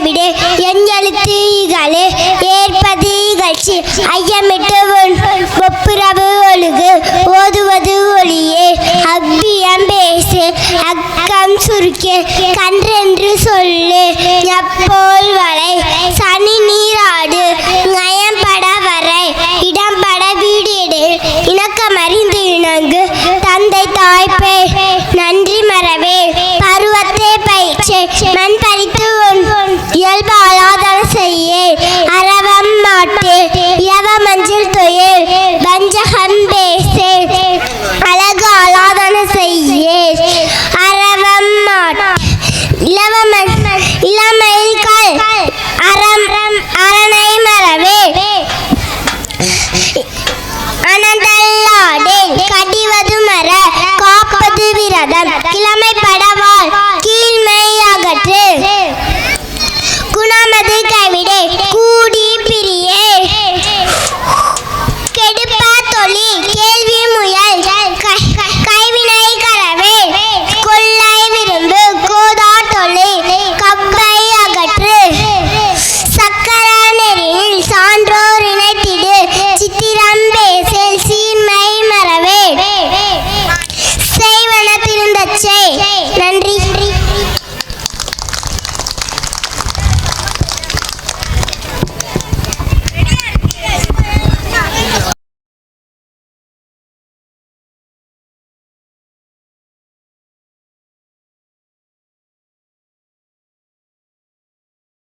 விடு என் எழுத்து இகழு ஏற்பது இகழ்ச்சி ஐயமிட்டு ஒப்புரவு ஒழுகு ஓதுவது ஒளியே அவ்வியம் பேசு அக்கம் சுருக்கே கன்றென்று சொல்லு எப்போல் வளை சனி நீராடு